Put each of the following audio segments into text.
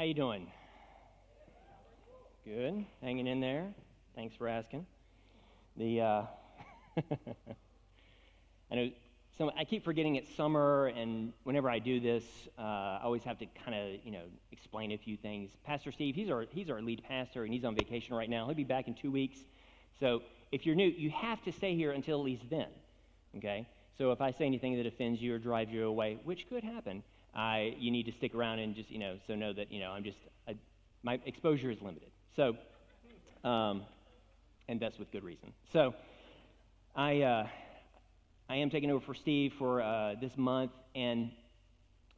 you doing? Good. Hanging in there. Thanks for asking. I know I keep forgetting it's summer, and whenever I do this, I always have to kind of, explain a few things. Pastor Steve, he's our lead pastor, and he's on vacation right now. He'll be back in 2 weeks. So if you're new, you have to stay here until at least then. Okay? So if I say anything that offends you or drives you away, which could happen, you need to stick around and just, so know that, my exposure is limited. So, and that's with good reason. So, I am taking over for Steve for this month, and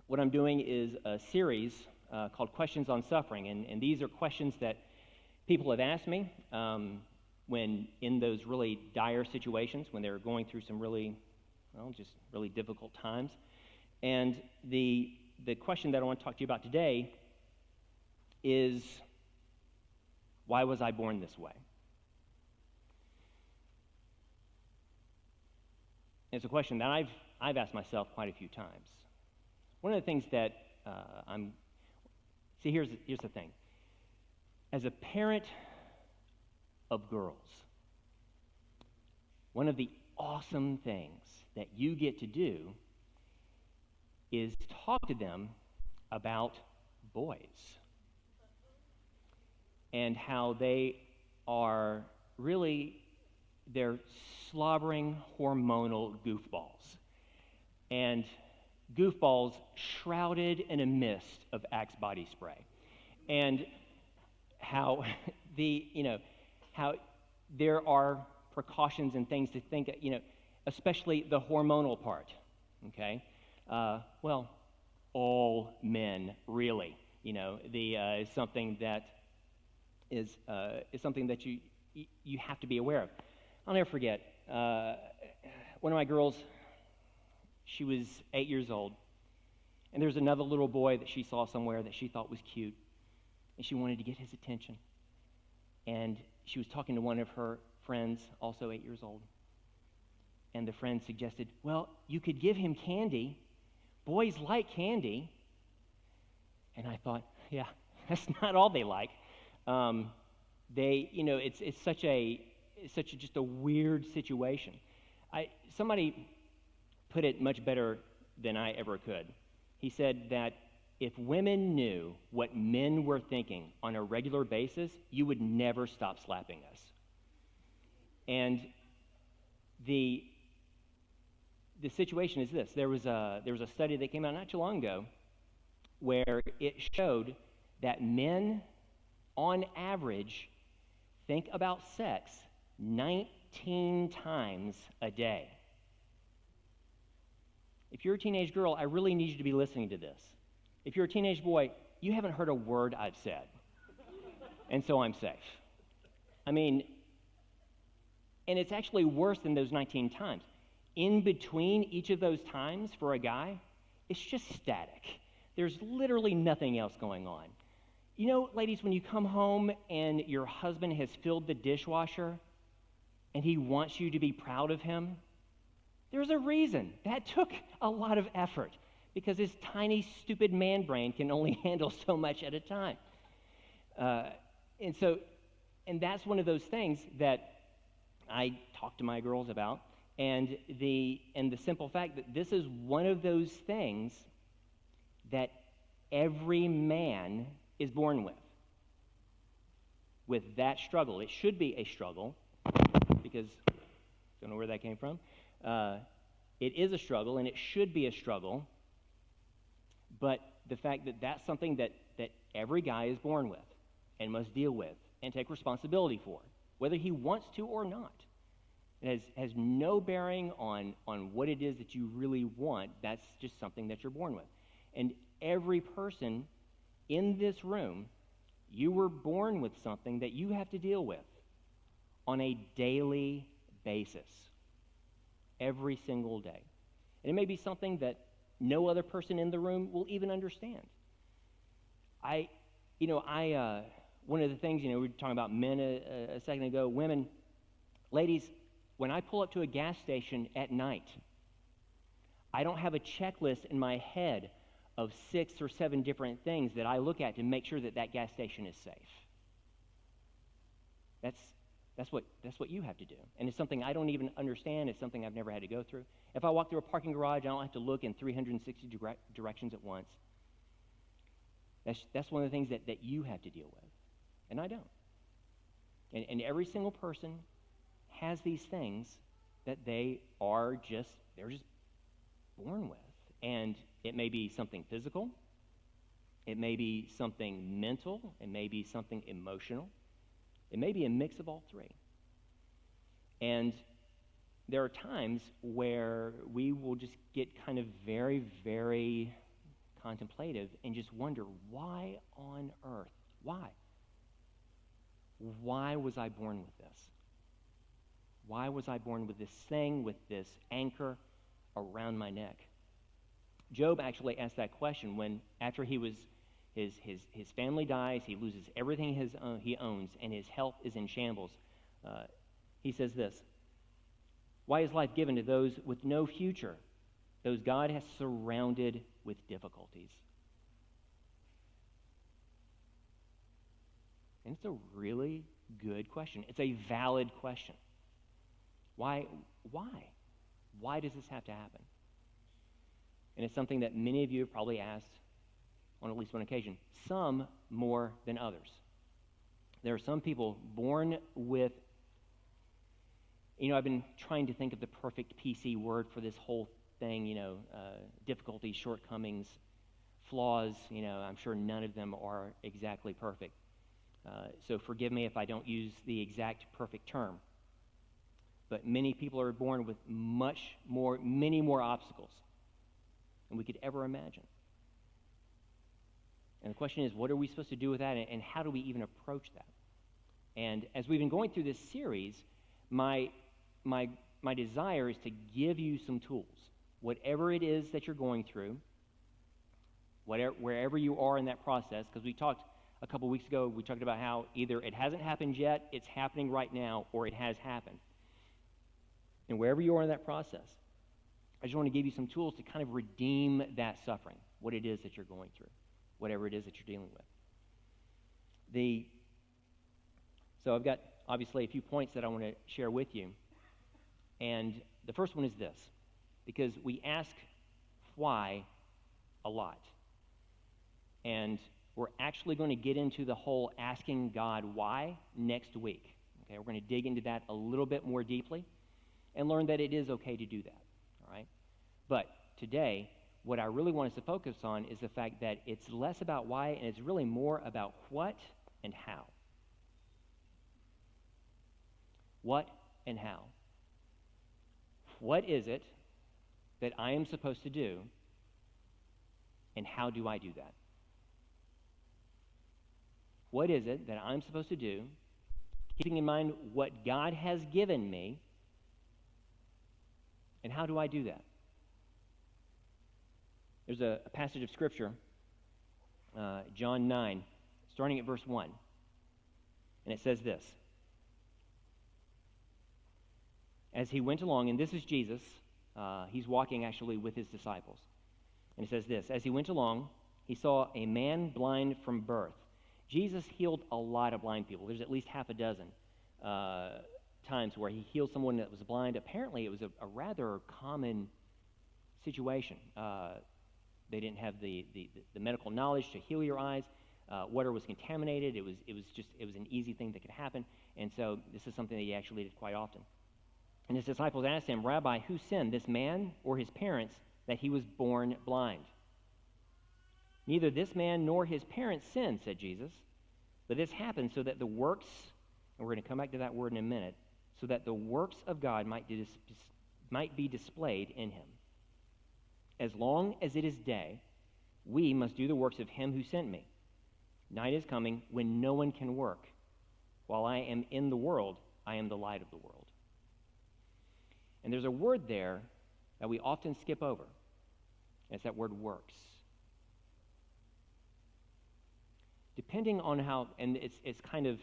what I'm doing is a series called Questions on Suffering, and these are questions that people have asked me when in those really dire situations, when they're going through some really difficult times. And the question that I want to talk to you about today is, why was I born this way? It's a question that I've asked myself quite a few times. One of the things that here's the thing. As a parent of girls, one of the awesome things that you get to do is talk to them about boys and how they are really, they're slobbering hormonal goofballs, and goofballs shrouded in a mist of Axe body spray, and how how there are precautions and things to think, especially the hormonal part. Okay, all men really, is something that is something that you have to be aware of. I'll never forget, one of my girls, she was 8 years old, and there's another little boy that she saw somewhere that she thought was cute, and she wanted to get his attention. And she was talking to one of her friends, also 8 years old, and the friend suggested, well, you could give him candy. Boys like candy. And I thought, yeah, that's not all they like. It's such just a weird situation. Somebody put it much better than I ever could. He said that if women knew what men were thinking on a regular basis, you would never stop slapping us. And the situation is this. There was a study that came out not too long ago where it showed that men, on average, think about sex 19 times a day. If you're a teenage girl, I really need you to be listening to this. If you're a teenage boy, you haven't heard a word I've said, and so I'm safe. And it's actually worse than those 19 times. In between each of those times for a guy, it's just static. There's literally nothing else going on. Ladies, when you come home and your husband has filled the dishwasher and he wants you to be proud of him, there's a reason. That took a lot of effort because his tiny, stupid man brain can only handle so much at a time. And that's one of those things that I talk to my girls about, and the simple fact that this is one of those things that every man is born with that struggle. It should be a struggle, because I don't know where that came from. It is a struggle, and it should be a struggle, but the fact that that's something that every guy is born with and must deal with and take responsibility for, whether he wants to or not. It has no bearing on what it is that you really want. That's just something that you're born with. And every person in this room, you were born with something that you have to deal with on a daily basis, every single day. And it may be something that no other person in the room will even understand. One of the things, we were talking about men a second ago, women, ladies, when I pull up to a gas station at night, I don't have a checklist in my head of 6 or 7 different things that I look at to make sure that that gas station is safe. That's what you have to do. And it's something I don't even understand. It's something I've never had to go through. If I walk through a parking garage, I don't have to look in 360 directions at once. That's one of the things that you have to deal with. And I don't. And every single person has these things that they're just born with. And it may be something physical. It may be something mental. It may be something emotional. It may be a mix of all three. And there are times where we will just get kind of very, very contemplative and just wonder, why on earth? Why? Why was I born with this? Why was I born with this thing, with this anchor around my neck? Job actually asked that question when, after his family dies, he loses everything he owns, and his health is in shambles. He says this: "Why is life given to those with no future, those God has surrounded with difficulties?" And it's a really good question. It's a valid question. Why? Why does this have to happen? And it's something that many of you have probably asked on at least one occasion, some more than others. There are some people born with, I've been trying to think of the perfect PC word for this whole thing, difficulties, shortcomings, flaws. I'm sure none of them are exactly perfect. So forgive me if I don't use the exact perfect term. But many people are born with many more obstacles than we could ever imagine. And the question is, what are we supposed to do with that, and how do we even approach that? And as we've been going through this series, my desire is to give you some tools. Whatever it is that you're going through, wherever you are in that process, because we talked a couple weeks ago, we talked about how either it hasn't happened yet, it's happening right now, or it has happened. And wherever you are in that process, I just want to give you some tools to kind of redeem that suffering, what it is that you're going through, whatever it is that you're dealing with. So I've got, obviously, a few points that I want to share with you. And the first one is this, because we ask why a lot. And we're actually going to get into the whole asking God why next week. Okay, we're going to dig into that a little bit more deeply and learn that it is okay to do that. All right? But today, what I really want us to focus on is the fact that it's less about why and it's really more about what and how. What and how. What is it that I am supposed to do, and how do I do that? What is it that I'm supposed to do, keeping in mind what God has given me, and how do I do that? There's a passage of Scripture, John 9, starting at verse 1. And it says this: "As he went along," and this is Jesus, he's walking actually with his disciples. And it says this: "As he went along, he saw a man blind from birth." Jesus healed a lot of blind people. There's at least half a dozen times where he healed someone that was blind. Apparently, it was a rather common situation. They didn't have the medical knowledge to heal your eyes. Water was contaminated. It was an easy thing that could happen. And so this is something that he actually did quite often. And his disciples asked him, "Rabbi, who sinned, this man or his parents, that he was born blind?" "Neither this man nor his parents sinned," said Jesus, "but this happened so that the works," and we're going to come back to that word in a minute, "so that the works of God might be displayed in him. As long as it is day, we must do the works of him who sent me. Night is coming when no one can work. While I am in the world, I am the light of the world." And there's a word there that we often skip over. And it's that word works. Depending on how, and it's kind of,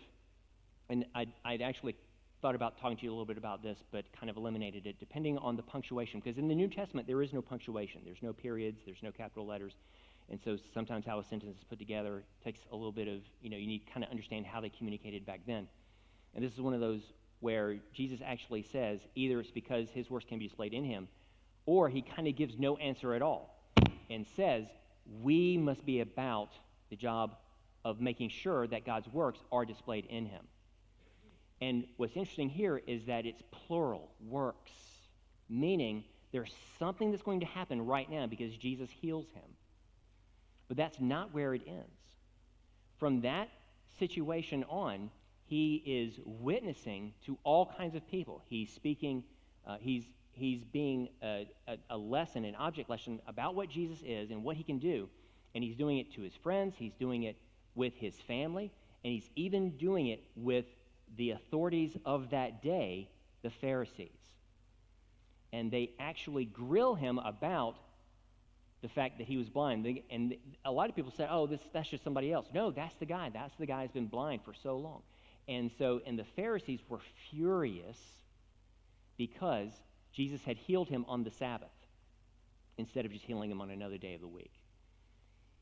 and I'd actually thought about talking to you a little bit about this, but kind of eliminated it, depending on the punctuation. Because in the New Testament, there is no punctuation. There's no periods. There's no capital letters. And so sometimes how a sentence is put together takes a little bit of, you need to kind of understand how they communicated back then. And this is one of those where Jesus actually says either it's because his works can be displayed in him, or he kind of gives no answer at all and says we must be about the job of making sure that God's works are displayed in him. And what's interesting here is that it's plural, works, meaning there's something that's going to happen right now because Jesus heals him. But that's not where it ends. From that situation on, he is witnessing to all kinds of people. He's speaking, he's being a lesson, an object lesson about what Jesus is and what he can do. And he's doing it to his friends, he's doing it with his family, and he's even doing it with the authorities of that day, the Pharisees. And they actually grill him about the fact that he was blind. And a lot of people say, oh, that's just somebody else. No, that's the guy. That's the guy who's been blind for so long. And the Pharisees were furious because Jesus had healed him on the Sabbath instead of just healing him on another day of the week.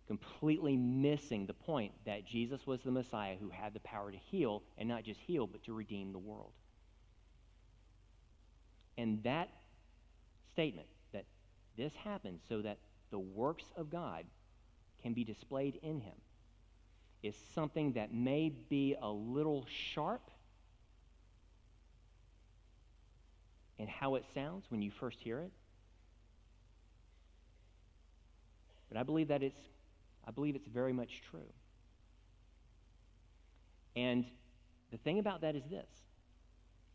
Completely missing the point that Jesus was the Messiah who had the power to heal, and not just heal, but to redeem the world. And that statement, that this happens so that the works of God can be displayed in him, is something that may be a little sharp in how it sounds when you first hear it. But I believe it's very much true. And the thing about that is this: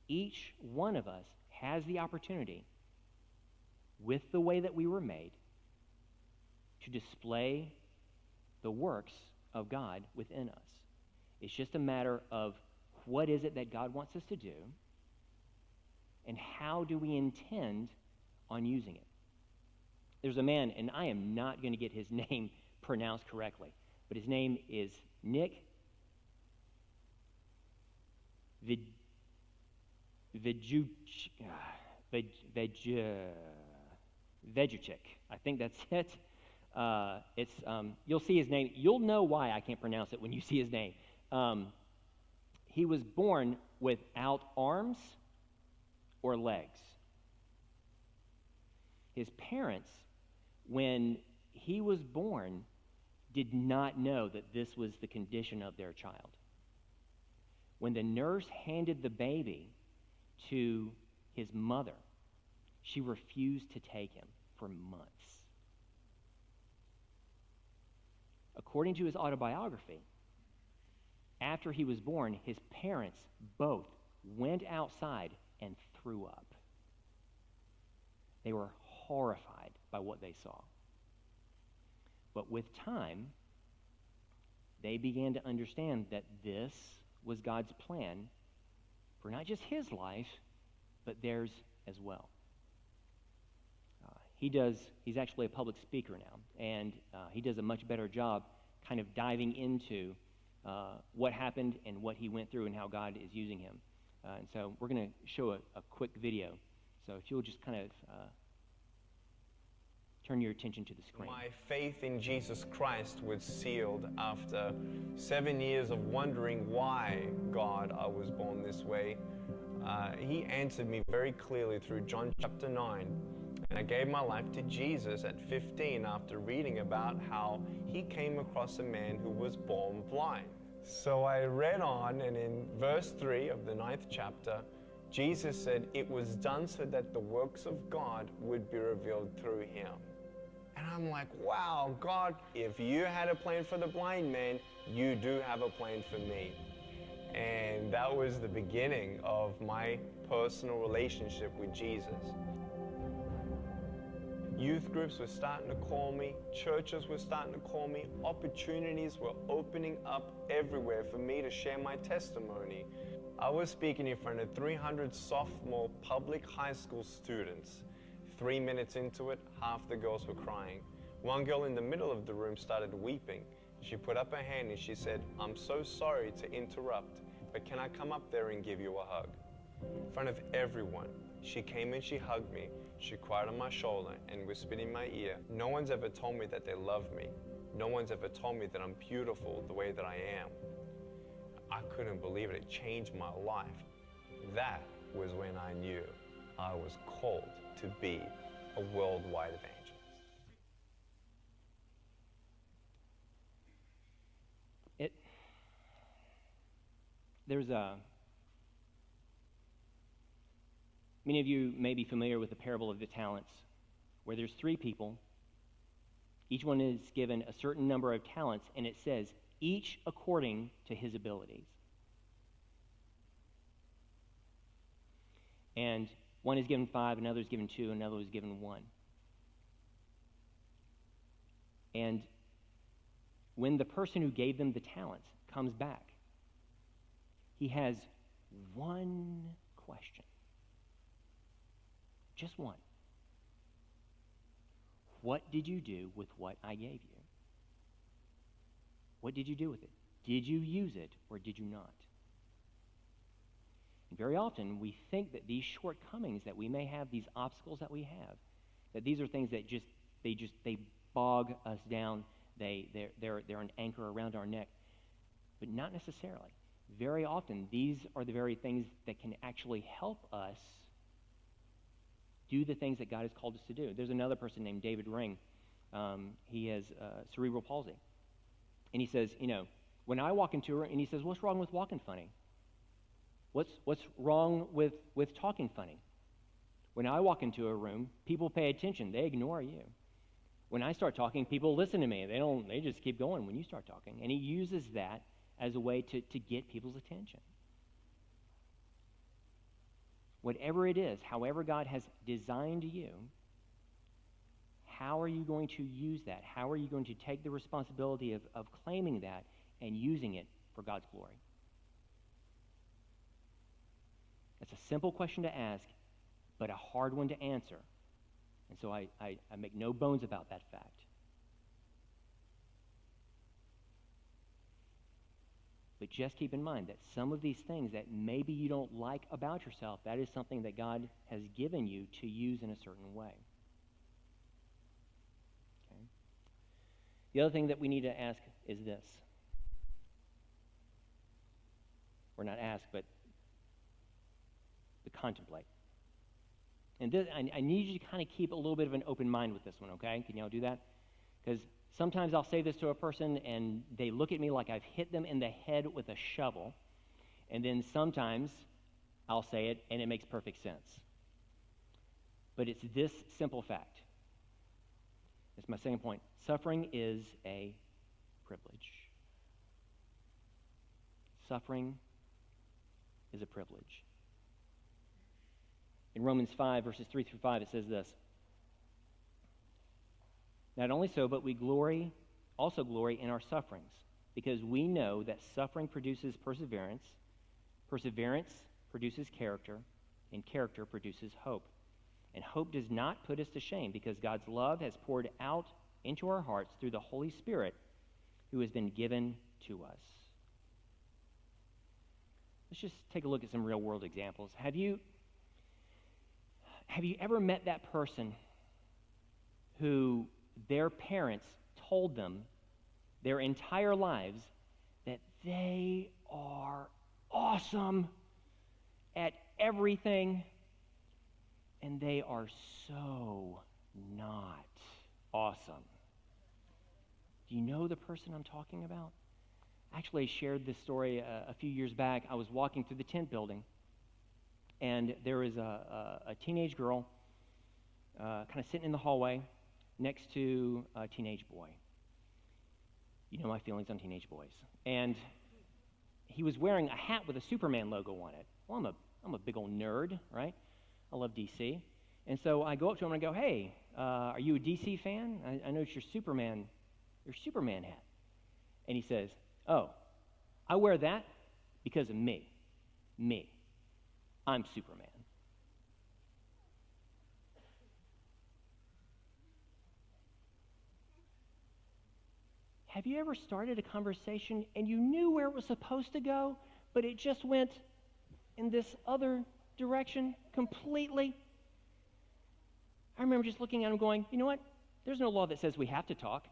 each one of us has the opportunity, with the way that we were made, to display the works of God within us. It's just a matter of what is it that God wants us to do, and how do we intend on using it. There's a man, and I am not going to get his name pronounced correctly, but his name is Nick Vujicic. I think that's it. You'll see his name. You'll know why I can't pronounce it when you see his name. He was born without arms or legs. His parents, when he was born, did not know that this was the condition of their child. When the nurse handed the baby to his mother, she refused to take him for months. According to his autobiography, after he was born, his parents both went outside and threw up. They were horrified by what they saw. But with time, they began to understand that this was God's plan for not just his life, but theirs as well. He's actually a public speaker now, and he does a much better job kind of diving into what happened and what he went through and how God is using him. And so we're going to show a quick video. So if you'll just kind of turn your attention to the screen. My faith in Jesus Christ was sealed after 7 years of wondering why, God, I was born this way. He answered me very clearly through John chapter 9. And I gave my life to Jesus at 15 after reading about how he came across a man who was born blind. So I read on, and in verse 3 of the 9th chapter, Jesus said, "It was done so that the works of God would be revealed through him." And I'm like, wow, God, if you had a plan for the blind man, you do have a plan for me. And that was the beginning of my personal relationship with Jesus. Youth groups were starting to call me, churches were starting to call me, opportunities were opening up everywhere for me to share my testimony. I was speaking in front of 300 sophomore public high school students. 3 minutes into it, half the girls were crying. One girl in the middle of the room started weeping. She put up her hand and she said, "I'm so sorry to interrupt, but can I come up there and give you a hug?" In front of everyone, she came and she hugged me. She cried on my shoulder and whispered in my ear, "No one's ever told me that they love me. No one's ever told me that I'm beautiful the way that I am. I couldn't believe it. It changed my life. That was when I knew I was called to be a worldwide evangelist. Many of you may be familiar with the parable of the talents, where there's 3 people. Each one is given a certain number of talents, and it says, each according to his abilities. And one is given 5, another is given 2, another is given 1. And when the person who gave them the talents comes back, he has one question. Just one. What did you do with what I gave you? What did you do with it? Did you use it or did you not? And very often we think that these shortcomings that we may have, these obstacles that we have, that these are things that they bog us down. They're an anchor around our neck. But not necessarily. Very often these are the very things that can actually help us do the things that God has called us to do. There's another person named David Ring. He has cerebral palsy. And he says, when I walk into a room, and he says, what's wrong with walking funny? What's wrong with talking funny? When I walk into a room, people pay attention. They ignore you. When I start talking, people listen to me. They just keep going when you start talking. And he uses that as a way to get people's attention. Whatever it is, however God has designed you, how are you going to use that? How are you going to take the responsibility of claiming that and using it for God's glory? It's a simple question to ask, but a hard one to answer. And so I make no bones about that fact. But just keep in mind that some of these things that maybe you don't like about yourself, that is something that God has given you to use in a certain way. Okay? The other thing that we need to ask is this. Or not ask, but to contemplate. And this, I need you to kind of keep a little bit of an open mind with this one, okay? Can y'all do that? Because sometimes I'll say this to a person and they look at me like I've hit them in the head with a shovel. And then sometimes I'll say it and it makes perfect sense. But it's this simple fact. It's my second point. Suffering is a privilege. Suffering is a privilege. In Romans 5, verses 3 through 5, it says this. Not only so, but we also glory in our sufferings, because we know that suffering produces perseverance, perseverance produces character, and character produces hope. And hope does not put us to shame, because God's love has poured out into our hearts through the Holy Spirit who has been given to us. Let's just take a look at some real-world examples. Have you ever met that person who their parents told them their entire lives that they are awesome at everything, and they are so not awesome? Do you know the person I'm talking about? I actually shared this story a few years back. I was walking through the tent building, and there was a teenage girl kind of sitting in the hallway next to a teenage boy. You know my feelings on teenage boys. And he was wearing a hat with a Superman logo on it. Well, I'm a big old nerd, right? I love DC. And so I go up to him and I go, hey, are you a DC fan? I noticed your Superman hat. And he says, oh, I wear that because of me. Me. I'm Superman. Have you ever started a conversation and you knew where it was supposed to go, but it just went in this other direction completely? I remember just looking at him going, you know what? There's no law that says we have to talk.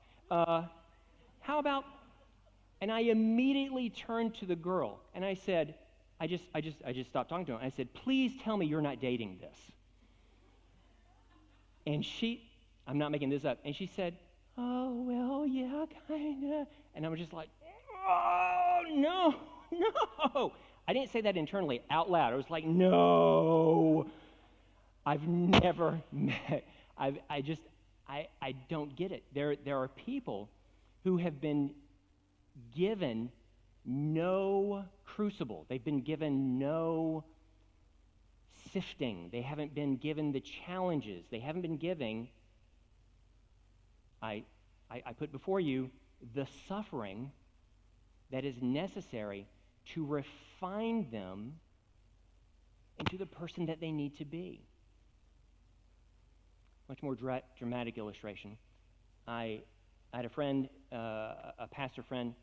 How about, and I immediately turned to the girl and I said, I just stopped talking to her. I said, please tell me you're not dating this. And I'm not making this up, and she said, oh, well, yeah, kind of. And I was just like, oh, no. I didn't say that internally out loud. I was like, no. I've never met. I don't get it. There are people who have been given no crucible. They've been given no sifting. They haven't been given the challenges. They haven't been given, I put before you, the suffering that is necessary to refine them into the person that they need to be. Much more dramatic illustration. I had a friend, a pastor friend,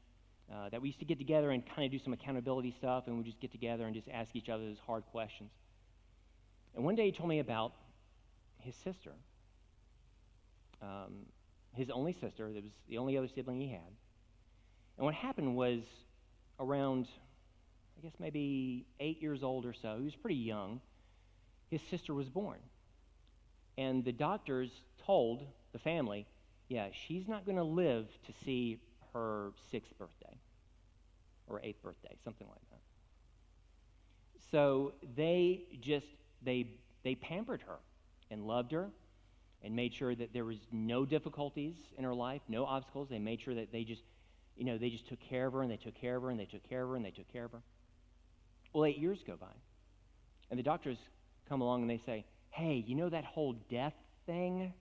that we used to get together and kind of do some accountability stuff, and we'd just get together and just ask each other those hard questions. And one day he told me about his sister, his only sister. That was the only other sibling he had. And what happened was around, I guess maybe 8 years old or so, he was pretty young, his sister was born. And the doctors told the family, yeah, she's not going to live to see her 6th birthday or 8th birthday, something like that. So they pampered her and loved her and made sure that there was no difficulties in her life, no obstacles. They made sure that they just took care of her, and they took care of her, and they took care of her, and they took care of her. Well, 8 years go by, and the doctors come along and they say, hey, you know that whole death thing?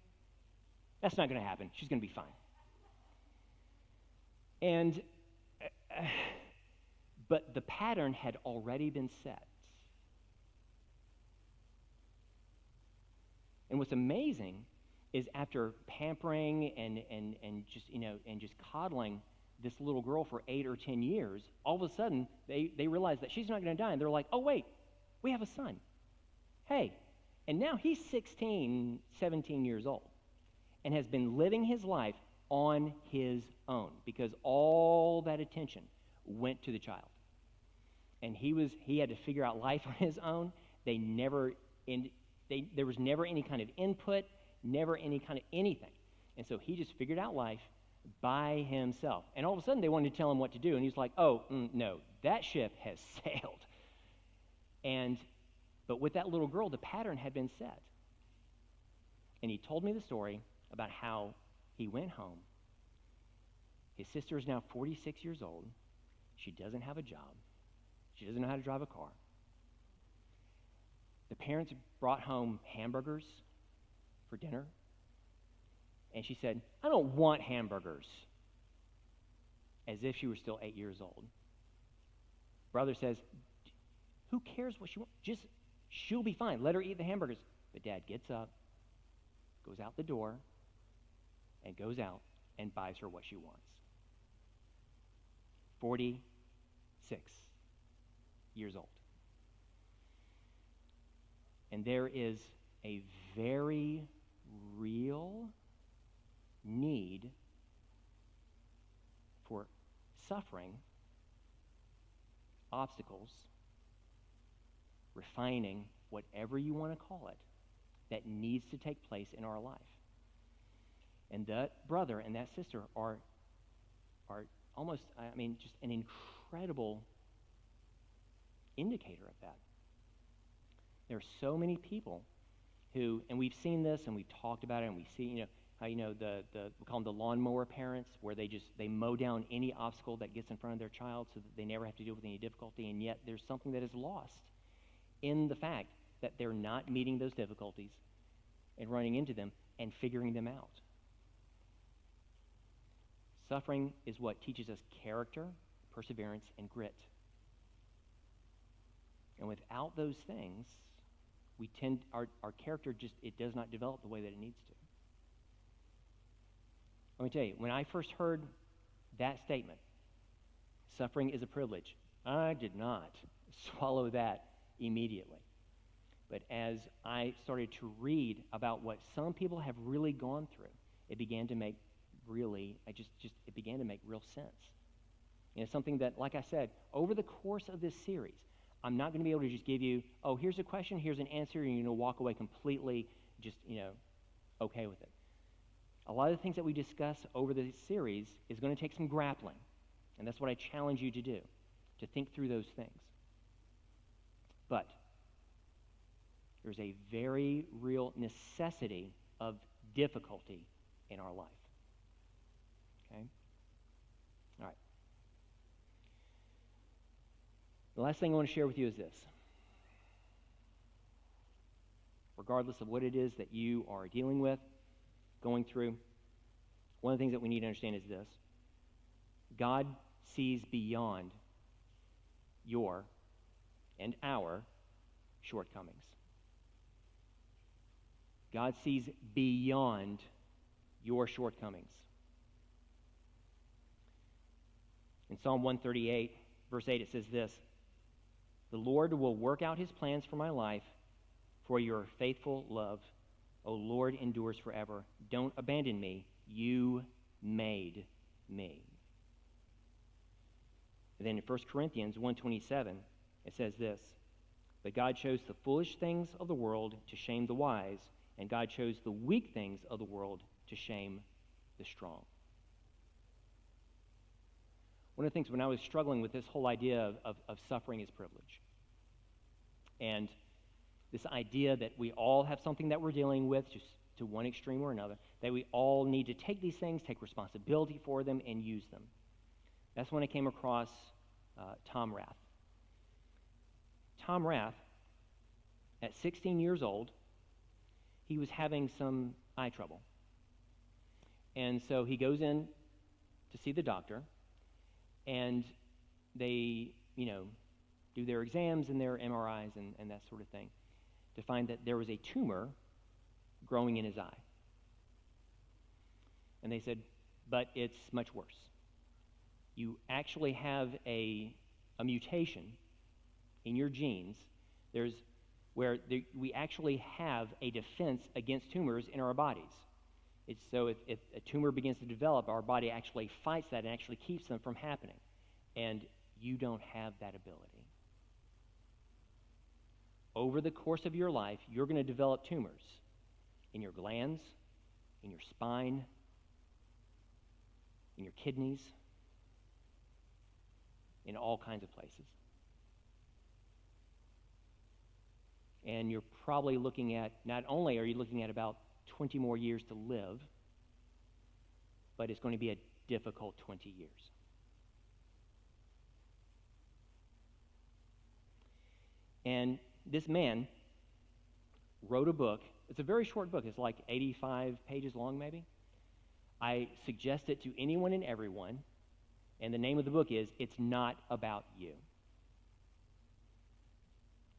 That's not going to happen. She's going to be fine. And, but the pattern had already been set. And what's amazing is after pampering and just coddling this little girl for 8 or 10 years, all of a sudden they realize that she's not going to die, and they're like, oh wait, we have a son. Hey, and now he's 16, 17 years old, and has been living his life on his own because all that attention went to the child, and he had to figure out life on his own. There was never any kind of input, never any kind of anything. And so he just figured out life by himself. And all of a sudden they wanted to tell him what to do. And he's like, no, that ship has sailed. But with that little girl, the pattern had been set. And he told me the story about how he went home. His sister is now 46 years old. She doesn't have a job. She doesn't know how to drive a car. The parents brought home hamburgers for dinner, and she said, I don't want hamburgers, as if she were still 8 years old. Brother says, who cares what she wants? She'll be fine. Let her eat the hamburgers. But Dad gets up, goes out the door, and goes out and buys her what she wants. 46 years old. And there is a very real need for suffering, obstacles, refining, whatever you want to call it, that needs to take place in our life. And that brother and that sister are almost, just an incredible indicator of that. There are so many people who, and we've seen this and we've talked about it, and we see, how we call them the lawnmower parents, where they mow down any obstacle that gets in front of their child so that they never have to deal with any difficulty, and yet there's something that is lost in the fact that they're not meeting those difficulties and running into them and figuring them out. Suffering is what teaches us character, perseverance, and grit. And without those things, our character it does not develop the way that it needs to. Let me tell you, when I first heard that statement, suffering is a privilege, I did not swallow that immediately. But as I started to read about what some people have really gone through, it began to make really, it began to make real sense. And it's something that, like I said, over the course of this series, I'm not going to be able to just give you, oh, here's a question, here's an answer, and you're going to walk away completely just, okay with it. A lot of the things that we discuss over this series is going to take some grappling. And that's what I challenge you to do, to think through those things. But there's a very real necessity of difficulty in our life. Okay? All right. The last thing I want to share with you is this. Regardless of what it is that you are dealing with, going through, one of the things that we need to understand is this. God sees beyond your and our shortcomings. God sees beyond your shortcomings. In Psalm 138, verse 8, it says this, "The Lord will work out his plans for my life, for your faithful love, O Lord, endures forever. Don't abandon me. You made me." And then in 1 Corinthians 1:27, it says this, "But God chose the foolish things of the world to shame the wise, and God chose the weak things of the world to shame the strong." One of the things when I was struggling with this whole idea of suffering as privilege, and this idea that we all have something that we're dealing with, just to one extreme or another, that we all need to take these things, take responsibility for them, and use them. That's when I came across Tom Rath. Tom Rath, at 16 years old, he was having some eye trouble. And so he goes in to see the doctor, and they, do their exams and their MRIs and that sort of thing, to find that there was a tumor growing in his eye. And they said, but it's much worse. You actually have a mutation in your genes. We actually have a defense against tumors in our bodies. It's so if a tumor begins to develop, our body actually fights that and actually keeps them from happening. And you don't have that ability. Over the course of your life, you're going to develop tumors in your glands, in your spine, in your kidneys, in all kinds of places. And you're probably looking at, not only are you looking at about 20 more years to live, but it's going to be a difficult 20 years. And this man wrote a book. It's a very short book. It's like 85 pages long, maybe. I suggest it to anyone and everyone. And the name of the book is It's Not About You.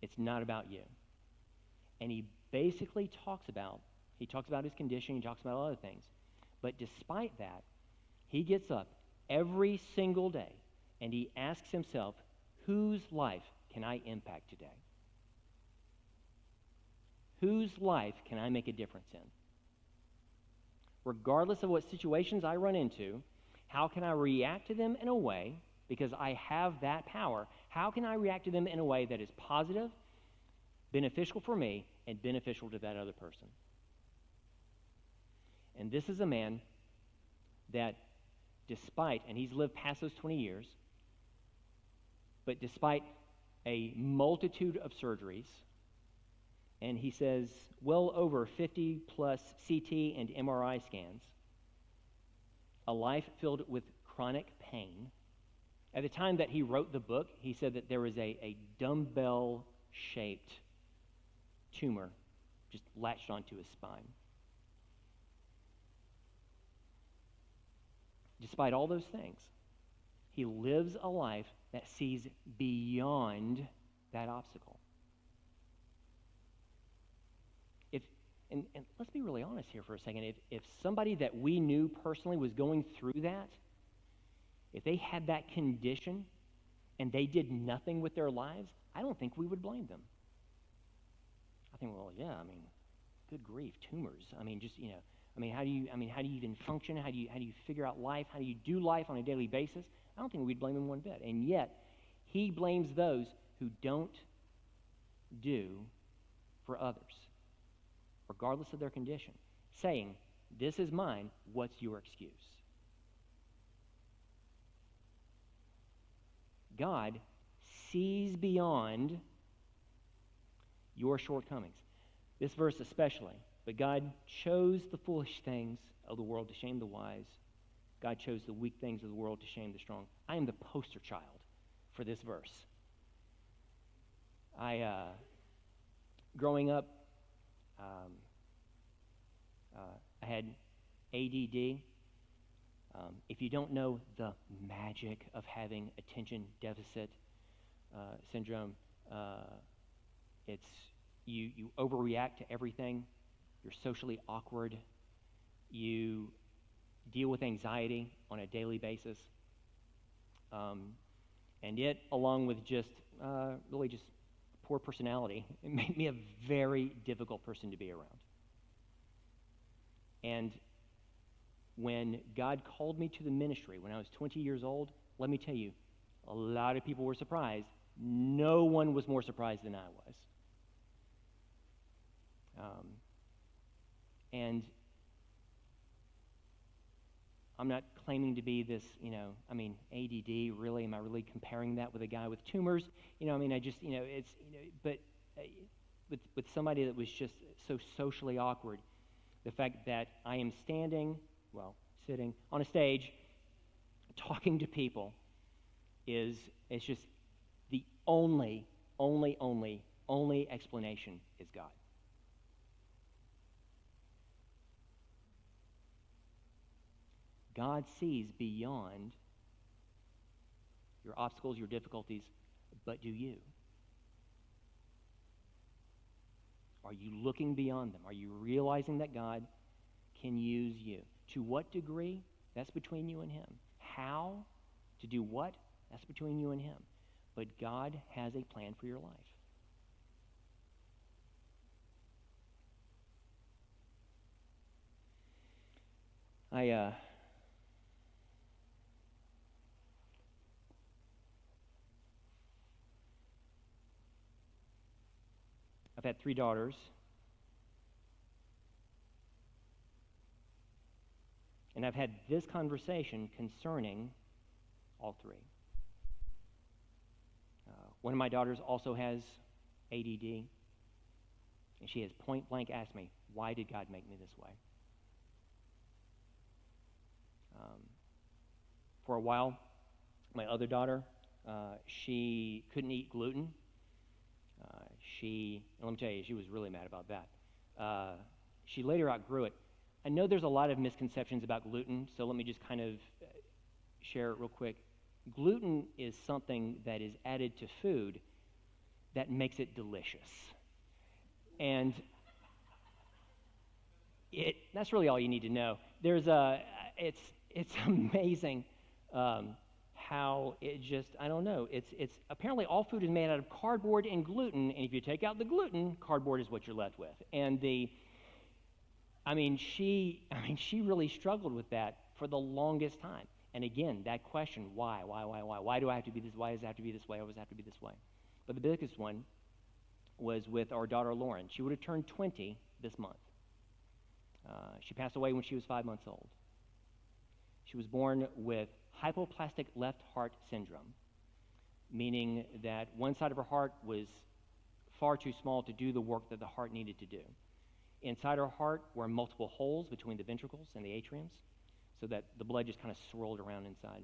It's not about you. And he basically talks about his condition, he talks about other things. But despite that, he gets up every single day and he asks himself, whose life can I impact today? Whose life can I make a difference in? Regardless of what situations I run into, how can I react to them in a way, because I have that power, how can I react to them in a way that is positive, beneficial for me, and beneficial to that other person? And this is a man that and he's lived past those 20 years, but despite a multitude of surgeries, and he says well over 50 plus CT and MRI scans, a life filled with chronic pain. At the time that he wrote the book, he said that there was a dumbbell-shaped tumor just latched onto his spine. Despite all those things, he lives a life that sees beyond that obstacle. And let's be really honest here for a second. If somebody that we knew personally was going through that, if they had that condition and they did nothing with their lives, I don't think we would blame them. I think, well, yeah, good grief, tumors. how do you even function? How do you figure out life? How do you do life on a daily basis? I don't think we'd blame him one bit. And yet, he blames those who don't do for others, regardless of their condition, saying, "This is mine, what's your excuse?" God sees beyond your shortcomings. This verse especially. But God chose the foolish things of the world to shame the wise. God chose the weak things of the world to shame the strong. I am the poster child for this verse. Growing up, I had ADD. If you don't know the magic of having attention deficit syndrome, it's you overreact to everything. You're socially awkward. You deal with anxiety on a daily basis. And it, along with just really just poor personality, it made me a very difficult person to be around. And when God called me to the ministry when I was 20 years old, let me tell you, a lot of people were surprised. No one was more surprised than I was. And I'm not claiming to be this, ADD, really. Am I really comparing that with a guy with tumors? But with somebody that was just so socially awkward, the fact that I am sitting on a stage, talking to people, it's just the only explanation is God. God sees beyond your obstacles, your difficulties, but do you? Are you looking beyond them? Are you realizing that God can use you? To what degree? That's between you and Him. How? To do what? That's between you and Him. But God has a plan for your life. I've had 3 daughters. And I've had this conversation concerning all 3. One of my daughters also has ADD. And she has point blank asked me, why did God make me this way? For a while, my other daughter, she couldn't eat gluten. Let me tell you, she was really mad about that. She later outgrew it. I know there's a lot of misconceptions about gluten, so let me just kind of share it real quick. Gluten is something that is added to food that makes it delicious. And that's really all you need to know. It's amazing how it just, I don't know. It's apparently all food is made out of cardboard and gluten, and if you take out the gluten, cardboard is what you're left with. And she really struggled with that for the longest time. And again, that question, why? Why do I have to be this? Why does it have to be this way? Why does it have to be this way? But the biggest one was with our daughter Lauren. She would have turned 20 this month. She passed away when she was 5 months old. She was born with hypoplastic left heart syndrome, meaning that one side of her heart was far too small to do the work that the heart needed to do. Inside her heart were multiple holes between the ventricles and the atriums, so that the blood just kind of swirled around inside.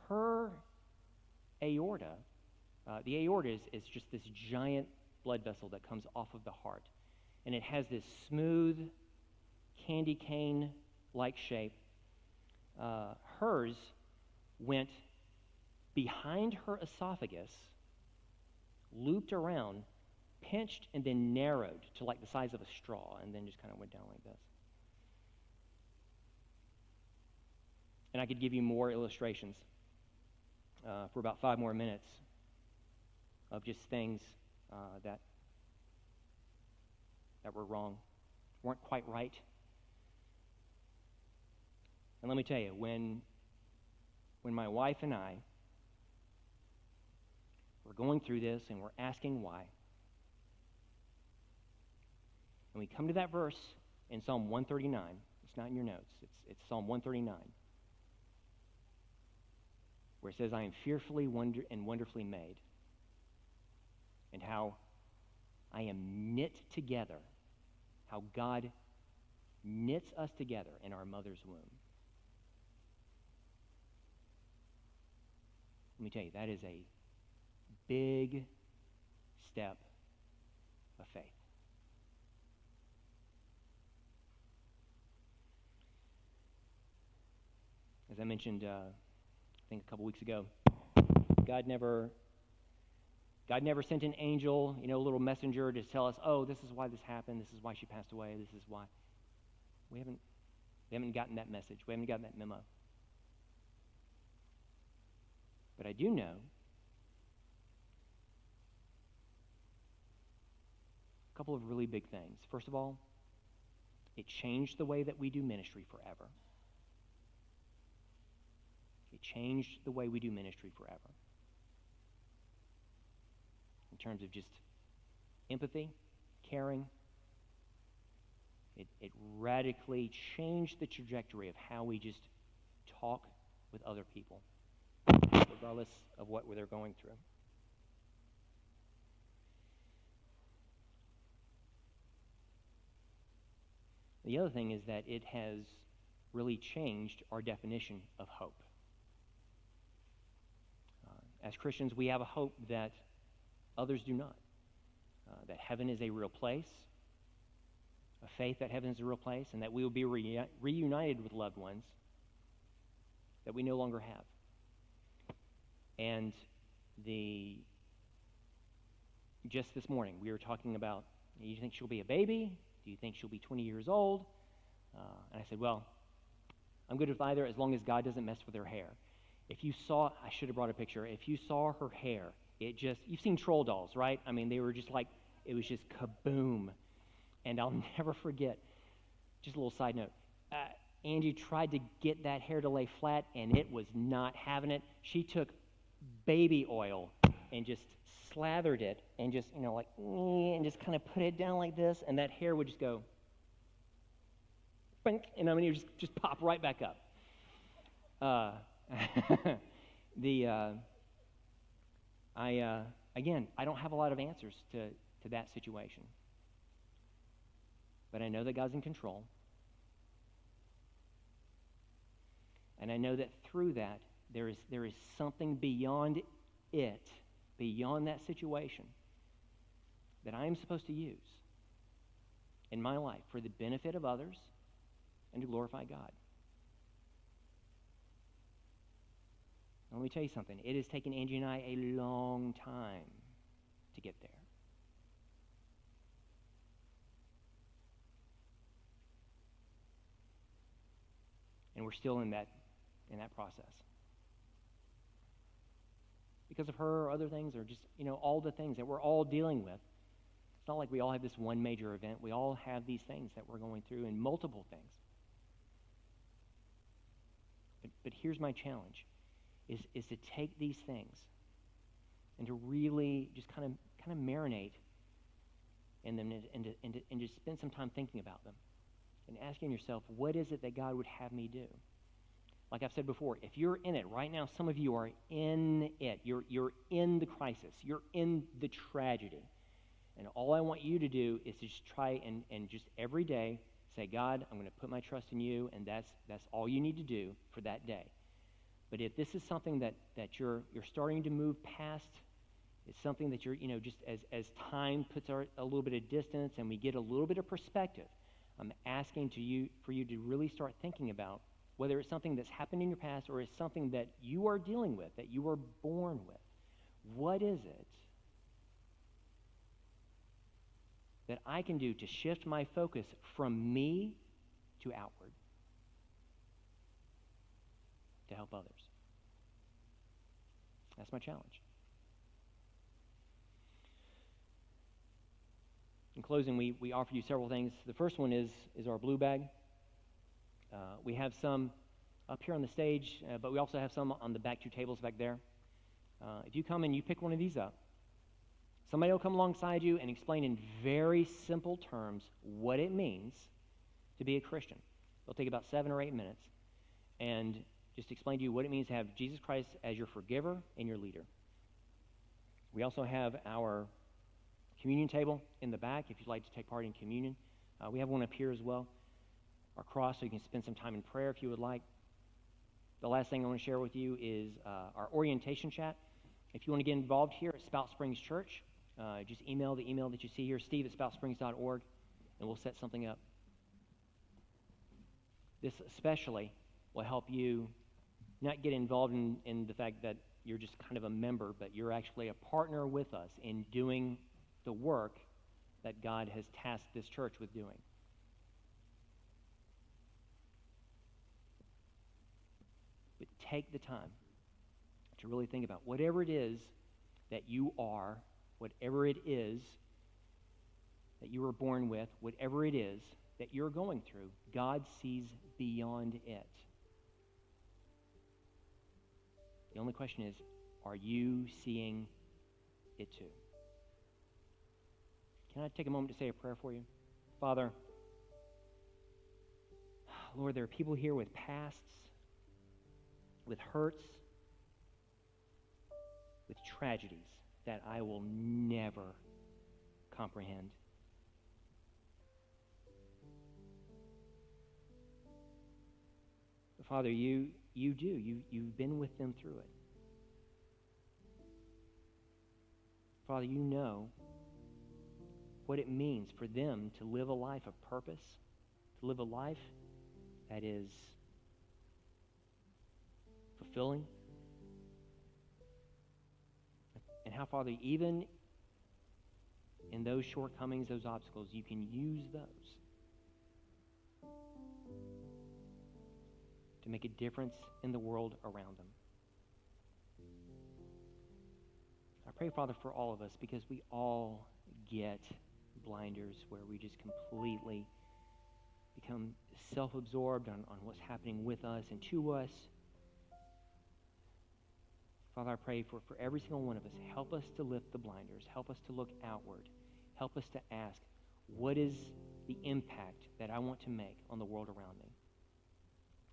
Her aorta, the aorta is just this giant blood vessel that comes off of the heart, and it has this smooth, candy cane-like shape. Hers went behind her esophagus, looped around, pinched, and then narrowed to like the size of a straw, and then just kind of went down like this. And I could give you more illustrations for about 5 more minutes of just things that were wrong, weren't quite right, And let me tell you, when my wife and I were going through this and we're asking why, and we come to that verse in Psalm 139, it's not in your notes, it's Psalm 139, where it says, I am fearfully and wonderfully made, and how I am knit together, how God knits us together in our mother's womb. Let me tell you, that is a big step of faith. As I mentioned, I think a couple weeks ago, God never sent an angel, a little messenger to tell us, oh, this is why this happened, this is why she passed away, this is why. We haven't gotten that message. We haven't gotten that memo. But I do know a couple of really big things. First of all, it changed the way that we do ministry forever. It changed the way we do ministry forever. In terms of just empathy, caring. It radically changed the trajectory of how we just talk with other people, regardless of what they're going through. The other thing is that it has really changed our definition of hope. As Christians, we have a hope that others do not. That heaven is a real place, a faith that heaven is a real place, and that we will be reunited with loved ones that we no longer have. And just this morning, we were talking about, do you think she'll be a baby? Do you think she'll be 20 years old? And I said, well, I'm good with either as long as God doesn't mess with her hair. If you saw, I should have brought a picture. If you saw her hair, you've seen troll dolls, right? I mean, they were just like, it was just kaboom. And I'll never forget, just a little side note, Angie tried to get that hair to lay flat, and it was not having it. She took baby oil and just slathered it and just, and just kind of put it down like this, and that hair would just go, bink, and it would just pop right back up. I don't have a lot of answers to that situation. But I know that God's in control. And I know that through that, there is something beyond it, beyond that situation, that I am supposed to use in my life for the benefit of others and to glorify God. Let me tell you something. It has taken Angie and I a long time to get there. And we're still in that process. Because of her or other things, or just, all the things that we're all dealing with. It's not like we all have this one major event. We all have these things that we're going through, and multiple things. But here's my challenge, is to take these things and to really just kind of marinate in them, and just spend some time thinking about them and asking yourself, what is it that God would have me do? Like I've said before, if you're in it right now, some of you are in it. You're in the crisis. You're in the tragedy. And all I want you to do is to just try and just every day say, God, I'm going to put my trust in you, and that's all you need to do for that day. But if this is something that you're starting to move past, it's something that you're, just as time puts a little bit of distance and we get a little bit of perspective, I'm asking for you to really start thinking about whether it's something that's happened in your past or it's something that you are dealing with, that you were born with. What is it that I can do to shift my focus from me to outward to help others? That's my challenge. In closing, we offer you several things. The first one is our blue bag. We have some up here on the stage, but we also have some on the back two tables back there. If you come and you pick one of these up, somebody will come alongside you and explain in very simple terms what it means to be a Christian. It'll take about 7 or 8 minutes and just explain to you what it means to have Jesus Christ as your forgiver and your leader. We also have our communion table in the back if you'd like to take part in communion. We have one up here as well, our cross, so you can spend some time in prayer if you would like. The last thing I want to share with you is our orientation chat. If you want to get involved here at Spout Springs Church, just email the email that you see here, steve@spoutsprings.org, and we'll set something up. This especially will help you not get involved in the fact that you're just kind of a member, but you're actually a partner with us in doing the work that God has tasked this church with doing. But take the time to really think about whatever it is that you are, whatever it is that you were born with, whatever it is that you're going through, God sees beyond it. The only question is, are you seeing it too? Can I take a moment to say a prayer for you? Father, Lord, there are people here with pasts, with hurts, with tragedies that I will never comprehend. But Father, you've been with them through it. Father, you know what it means for them to live a life of purpose, to live a life that is fulfilling. And how, Father, even in those shortcomings, those obstacles, you can use those to make a difference in the world around them. I pray, Father, for all of us, because we all get blinders where we just completely become self-absorbed on what's happening with us and to us. Father, I pray for every single one of us, help us to lift the blinders. Help us to look outward. Help us to ask, what is the impact that I want to make on the world around me?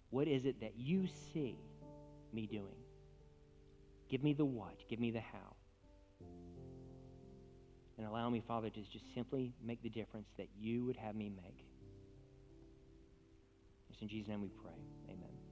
What is it that you see me doing? Give me the what. Give me the how. And allow me, Father, to just simply make the difference that you would have me make. It's in Jesus' name we pray. Amen.